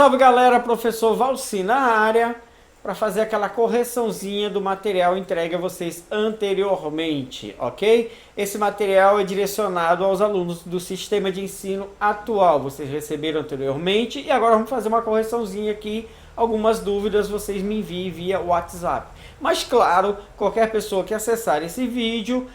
Salve galera, professor Valci na área para fazer aquela correçãozinha do material entregue a vocês anteriormente, ok? Esse material é direcionado aos alunos do sistema de ensino atual, vocês receberam anteriormente e agora vamos fazer uma correçãozinha aqui, algumas dúvidas vocês me enviem via WhatsApp. Mas claro, qualquer pessoa que acessar esse vídeo,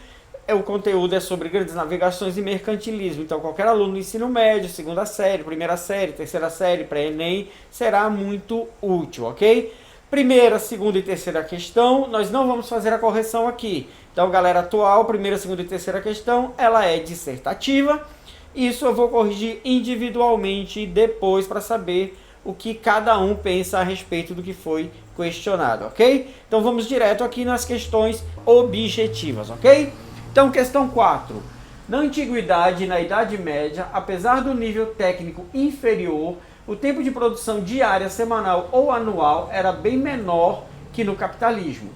o conteúdo é sobre grandes navegações e mercantilismo, então qualquer aluno do ensino médio, segunda série, primeira série, terceira série, pré-ENEM, será muito útil, ok? Primeira, segunda e terceira questão, nós não vamos fazer a correção aqui. Então, galera atual, primeira, segunda e terceira questão, ela é dissertativa. Isso eu vou corrigir individualmente depois para saber o que cada um pensa a respeito do que foi questionado, ok? Então, vamos direto aqui nas questões objetivas, ok? Então, questão 4. Na Antiguidade e na Idade Média, apesar do nível técnico inferior, o tempo de produção diária, semanal ou anual era bem menor que no capitalismo.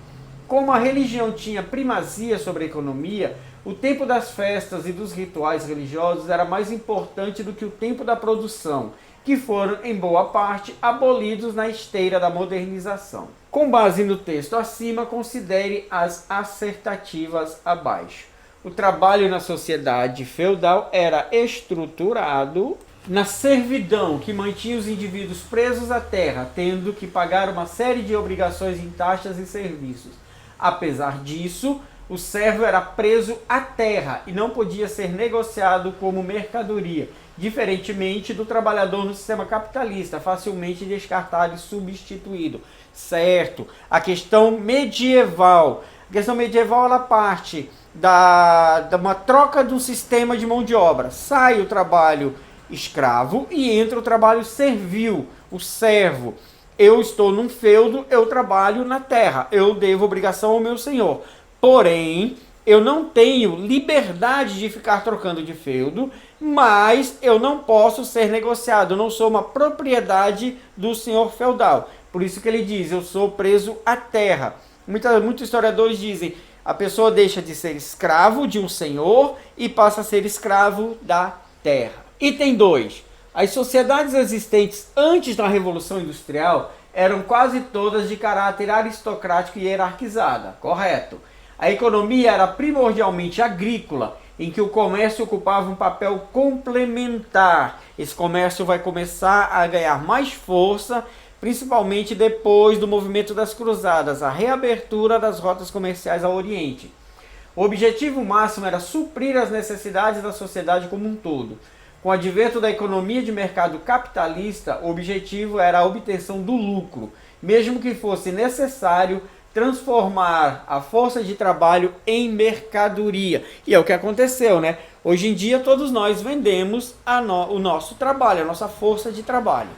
Como a religião tinha primazia sobre a economia, o tempo das festas e dos rituais religiosos era mais importante do que o tempo da produção, que foram, em boa parte, abolidos na esteira da modernização. Com base no texto acima, considere as assertativas abaixo. O trabalho na sociedade feudal era estruturado na servidão, que mantinha os indivíduos presos à terra, tendo que pagar uma série de obrigações em taxas e serviços. Apesar disso, o servo era preso à terra e não podia ser negociado como mercadoria, diferentemente do trabalhador no sistema capitalista, facilmente descartado e substituído. Certo. A questão medieval. A questão medieval ela parte de uma troca do sistema de mão de obra. Sai o trabalho escravo e entra o trabalho servil, o servo. Eu estou num feudo, eu trabalho na terra, eu devo obrigação ao meu senhor. Porém, eu não tenho liberdade de ficar trocando de feudo, mas eu não posso ser negociado, eu não sou uma propriedade do senhor feudal. Por isso que ele diz, eu sou preso à terra. Muitos historiadores dizem, a pessoa deixa de ser escravo de um senhor e passa a ser escravo da terra. Item 2. As sociedades existentes antes da Revolução Industrial eram quase todas de caráter aristocrático e hierarquizada. Correto. A economia era primordialmente agrícola, em que o comércio ocupava um papel complementar. Esse comércio vai começar a ganhar mais força, principalmente depois do movimento das cruzadas, a reabertura das rotas comerciais ao Oriente. O objetivo máximo era suprir as necessidades da sociedade como um todo. Com o advento da economia de mercado capitalista, o objetivo era a obtenção do lucro, mesmo que fosse necessário transformar a força de trabalho em mercadoria. E é o que aconteceu, né? Hoje em dia todos nós vendemos o nosso trabalho, a nossa força de trabalho.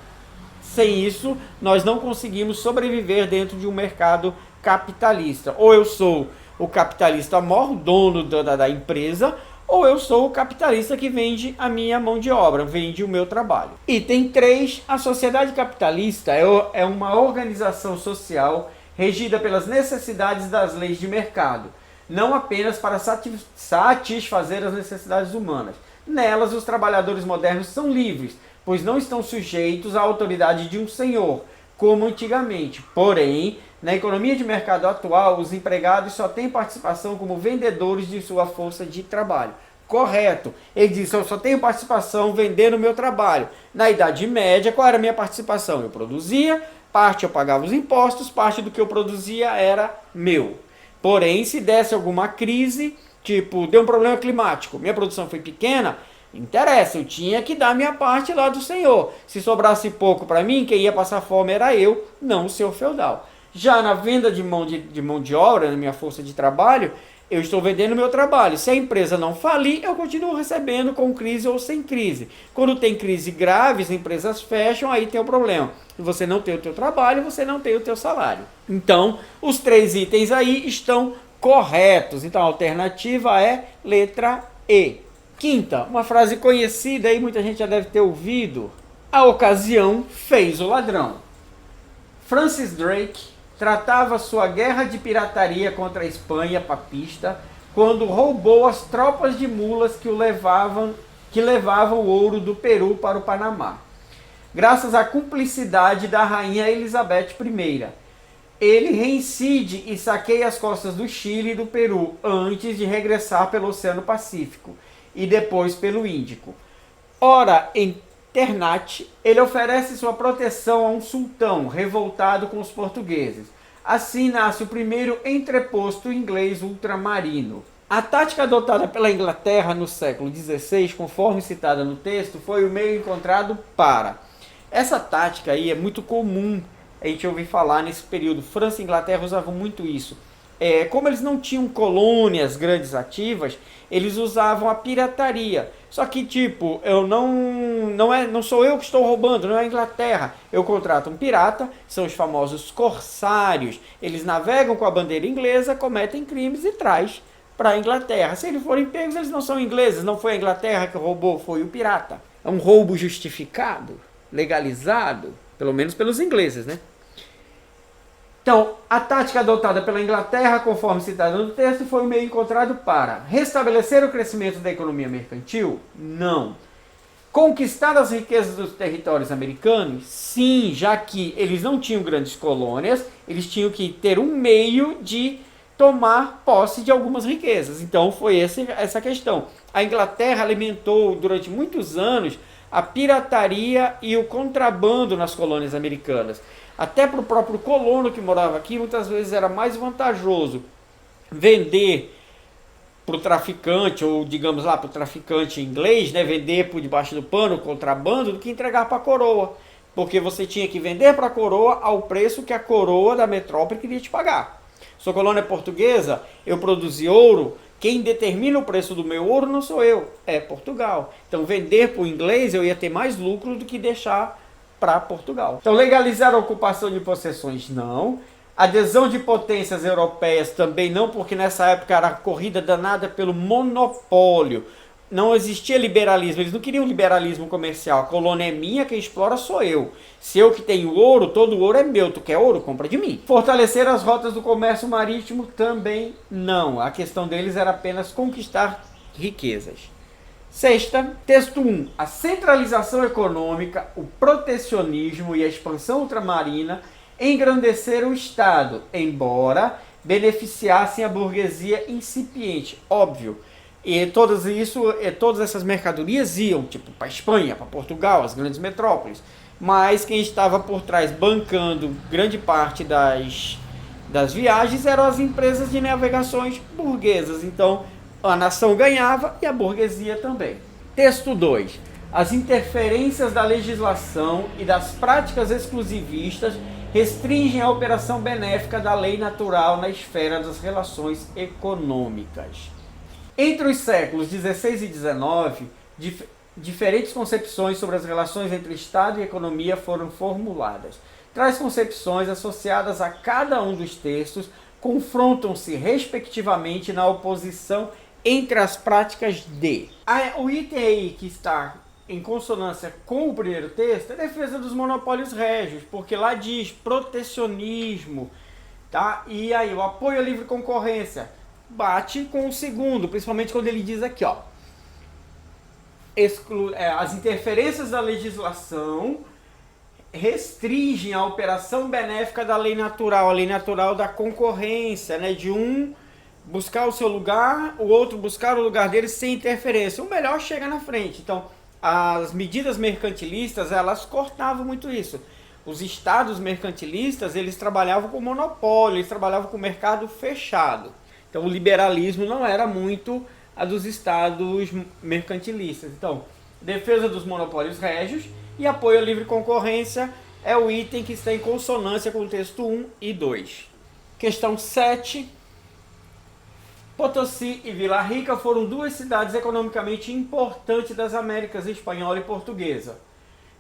Sem isso, nós não conseguimos sobreviver dentro de um mercado capitalista. Ou eu sou o capitalista maior, dono da empresa, ou eu sou o capitalista que vende a minha mão de obra, vende o meu trabalho. Item 3. A sociedade capitalista é uma organização social regida pelas necessidades das leis de mercado, não apenas para satisfazer as necessidades humanas. Nelas, os trabalhadores modernos são livres, pois não estão sujeitos à autoridade de um senhor, como antigamente. Porém, na economia de mercado atual, os empregados só têm participação como vendedores de sua força de trabalho. Correto. Ele disse, eu só tenho participação vendendo o meu trabalho. Na Idade Média, qual era a minha participação? Eu produzia, parte eu pagava os impostos, parte do que eu produzia era meu. Porém, se desse alguma crise, tipo, deu um problema climático, minha produção foi pequena, interessa, eu tinha que dar minha parte lá do senhor. Se sobrasse pouco para mim, quem ia passar fome era eu, não o senhor feudal. Já na venda de mão de obra, na minha força de trabalho, eu estou vendendo meu trabalho. Se a empresa não falir, eu continuo recebendo com crise ou sem crise. Quando tem crise grave, as empresas fecham, aí tem o problema. Se você não tem o teu trabalho, você não tem o teu salário. Então, os 3 itens aí estão corretos. Então, a alternativa é letra E. Quinta, uma frase conhecida aí, muita gente já deve ter ouvido. A ocasião fez o ladrão. Francis Drake tratava sua guerra de pirataria contra a Espanha papista quando roubou as tropas de mulas que levavam o ouro do Peru para o Panamá. graças à cumplicidade da rainha Elizabeth I. Ele reincide e saqueia as costas do Chile e do Peru antes de regressar pelo Oceano Pacífico e depois pelo Índico. Ora, em Ternate, ele oferece sua proteção a um sultão revoltado com os portugueses. Assim nasce o primeiro entreposto inglês ultramarino. A tática adotada pela Inglaterra no século XVI, conforme citada no texto, foi o meio encontrado para. Essa tática aí é muito comum a gente ouvir falar nesse período. França e Inglaterra usavam muito isso. Como eles não tinham colônias grandes ativas, eles usavam a pirataria. Só que, tipo, não sou eu que estou roubando, não é a Inglaterra. Eu contrato um pirata, são os famosos corsários. Eles navegam com a bandeira inglesa, cometem crimes e traz para a Inglaterra. Se eles forem pegos, eles não são ingleses. Não foi a Inglaterra que roubou, foi o pirata. É um roubo justificado, legalizado, pelo menos pelos ingleses, né? Então, a tática adotada pela Inglaterra, conforme citado no texto, foi o meio encontrado para restabelecer o crescimento da economia mercantil? Não. Conquistar as riquezas dos territórios americanos? Sim, já que eles não tinham grandes colônias, eles tinham que ter um meio de tomar posse de algumas riquezas. Então, foi essa questão. A Inglaterra alimentou durante muitos anos a pirataria e o contrabando nas colônias americanas. Até para o próprio colono que morava aqui, muitas vezes era mais vantajoso vender para o traficante, ou digamos lá, para o traficante inglês, né, vender por debaixo do pano, contrabando, do que entregar para a coroa. Porque você tinha que vender para a coroa ao preço que a coroa da metrópole queria te pagar. Sua colônia é portuguesa, eu produzi ouro, quem determina o preço do meu ouro não sou eu, é Portugal. Então vender para o inglês eu ia ter mais lucro do que deixar para Portugal. Então legalizar a ocupação de possessões não. Adesão de potências europeias também não, porque nessa época era corrida danada pelo monopólio. Não existia liberalismo, eles não queriam liberalismo comercial. A colônia é minha, quem explora sou eu. Se eu que tenho ouro, todo o ouro é meu. Tu quer ouro? Compra de mim. Fortalecer as rotas do comércio marítimo também não. A questão deles era apenas conquistar riquezas. Sexta, texto 1. A centralização econômica, o protecionismo e a expansão ultramarina engrandeceram o Estado, embora beneficiassem a burguesia incipiente. Óbvio. E todas essas mercadorias iam tipo para a Espanha, para Portugal, as grandes metrópoles. Mas quem estava por trás bancando grande parte das viagens eram as empresas de navegações burguesas. Então a nação ganhava e a burguesia também. Texto 2. As interferências da legislação e das práticas exclusivistas restringem a operação benéfica da lei natural na esfera das relações econômicas. Entre os séculos XVI e XIX, diferentes concepções sobre as relações entre Estado e economia foram formuladas. Tais concepções, associadas a cada um dos textos, confrontam-se respectivamente na oposição entre as práticas de... O item aí que está em consonância com o primeiro texto é a defesa dos monopólios régios, porque lá diz protecionismo, tá? E aí o apoio à livre concorrência bate com o segundo, principalmente quando ele diz aqui, ó, as interferências da legislação restringem a operação benéfica da lei natural, a lei natural da concorrência, né, de um buscar o seu lugar, o outro buscar o lugar dele sem interferência. O melhor chega na frente. Então, as medidas mercantilistas, elas cortavam muito isso. Os estados mercantilistas, eles trabalhavam com monopólio, eles trabalhavam com mercado fechado. Então o liberalismo não era muito a dos estados mercantilistas. Então, defesa dos monopólios régios e apoio à livre concorrência é o item que está em consonância com o texto 1 e 2. Questão 7. Potosí e Vila Rica foram duas cidades economicamente importantes das Américas espanhola e portuguesa,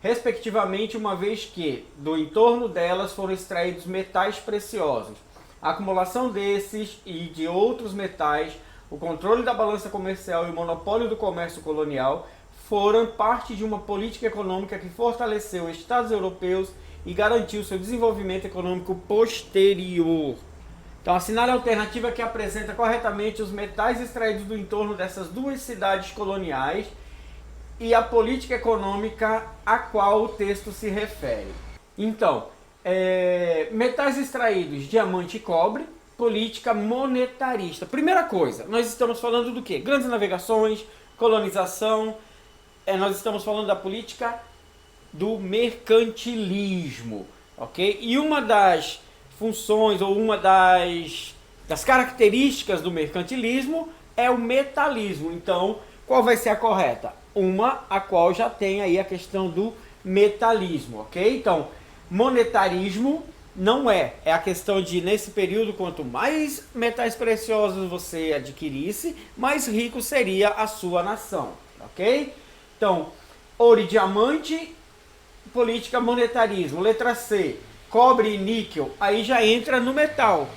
respectivamente, uma vez que do entorno delas foram extraídos metais preciosos. A acumulação desses e de outros metais, o controle da balança comercial e o monopólio do comércio colonial foram parte de uma política econômica que fortaleceu os estados europeus e garantiu seu desenvolvimento econômico posterior. Então, assinale a alternativa que apresenta corretamente os metais extraídos do entorno dessas duas cidades coloniais e a política econômica a qual o texto se refere. Então, metais extraídos, diamante e cobre, política monetarista. Primeira coisa, nós estamos falando do quê? Grandes navegações, colonização, nós estamos falando da política do mercantilismo, ok? E uma das funções ou uma das características do mercantilismo é o metalismo. Então, qual vai ser a correta? Uma a qual já tem aí a questão do metalismo, ok? Então, monetarismo não é a questão de, nesse período, quanto mais metais preciosos você adquirisse, mais rico seria a sua nação, ok? Então, ouro e diamante, política monetarismo. Letra C, cobre e níquel, aí já entra no metal.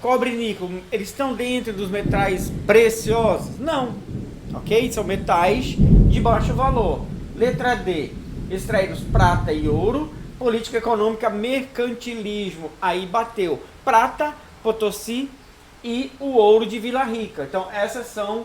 Cobre e níquel, eles estão dentro dos metais preciosos? Não, ok? São metais de baixo valor. Letra D, extraídos prata e ouro, política econômica mercantilismo, aí bateu prata, Potosí e o ouro de Vila Rica. Então essas são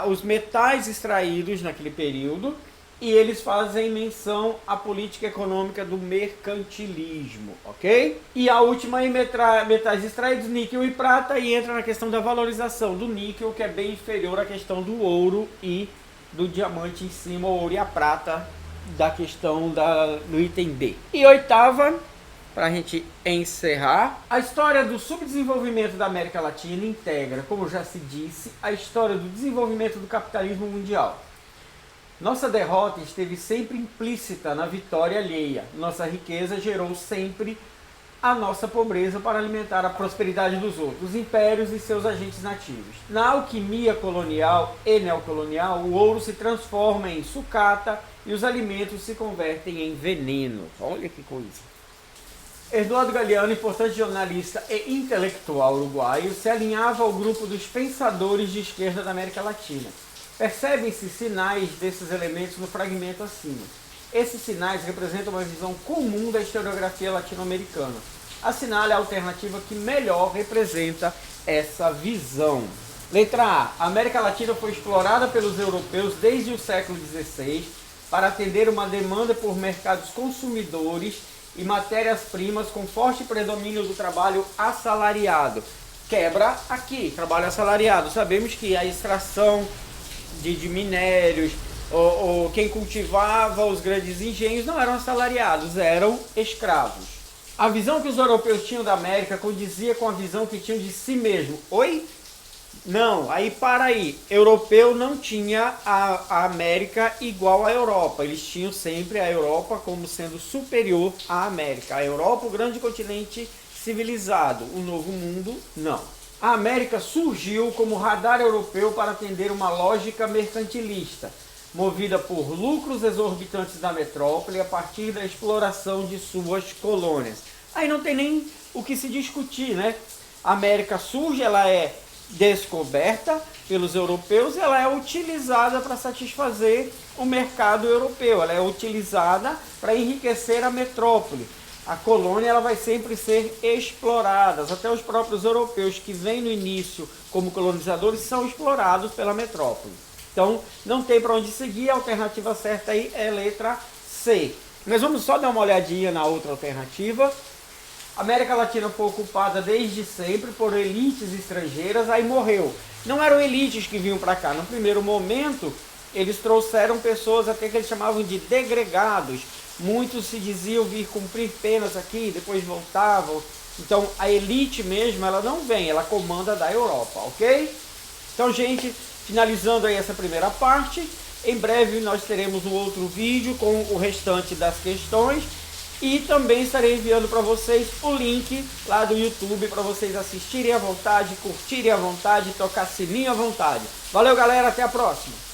os metais extraídos naquele período e eles fazem menção à política econômica do mercantilismo, ok? E a última é metais extraídos, níquel e prata, e entra na questão da valorização do níquel, que é bem inferior à questão do ouro e do diamante em cima, o ouro e a prata da questão do item D. E oitava, para a gente encerrar, a história do subdesenvolvimento da América Latina integra, como já se disse, a história do desenvolvimento do capitalismo mundial. Nossa derrota esteve sempre implícita na vitória alheia. Nossa riqueza gerou sempre a nossa pobreza para alimentar a prosperidade dos outros impérios e seus agentes nativos. Na alquimia colonial e neocolonial, o ouro se transforma em sucata e os alimentos se convertem em veneno. Olha que coisa! Eduardo Galeano, importante jornalista e intelectual uruguaio, se alinhava ao grupo dos pensadores de esquerda da América Latina. Percebem-se sinais desses elementos no fragmento acima. Esses sinais representam uma visão comum da historiografia latino-americana. Assinale a alternativa que melhor representa essa visão. Letra A. A América Latina foi explorada pelos europeus desde o século XVI para atender uma demanda por mercados consumidores e matérias-primas com forte predomínio do trabalho assalariado. Quebra aqui, trabalho assalariado. Sabemos que a extração de minérios, ou quem cultivava os grandes engenhos não eram assalariados, eram escravos. A visão que os europeus tinham da América condizia com a visão que tinham de si mesmo. Oi? Não, aí para aí. Europeu não tinha a América igual à Europa. Eles tinham sempre a Europa como sendo superior à América. A Europa, o grande continente civilizado. O Novo Mundo, não. A América surgiu como radar europeu para atender uma lógica mercantilista, movida por lucros exorbitantes da metrópole a partir da exploração de suas colônias. Aí não tem nem o que se discutir, né? A América surge, ela é descoberta pelos europeus, ela é utilizada para satisfazer o mercado europeu, ela é utilizada para enriquecer a metrópole. A colônia ela vai sempre ser explorada, até os próprios europeus que vêm no início como colonizadores são explorados pela metrópole. Então não tem para onde seguir, a alternativa certa aí é letra C. Nós vamos só dar uma olhadinha na outra alternativa. A América Latina foi ocupada desde sempre por elites estrangeiras, aí morreu. Não eram elites que vinham para cá, no primeiro momento eles trouxeram pessoas até que eles chamavam de degregados. Muitos se diziam vir cumprir penas aqui, depois voltavam. Então a elite mesmo, ela não vem, ela comanda da Europa, ok? Então, gente, finalizando aí essa primeira parte, em breve nós teremos um outro vídeo com o restante das questões e também estarei enviando para vocês o link lá do YouTube para vocês assistirem à vontade, curtirem à vontade, tocar sininho à vontade. Valeu, galera, até a próxima!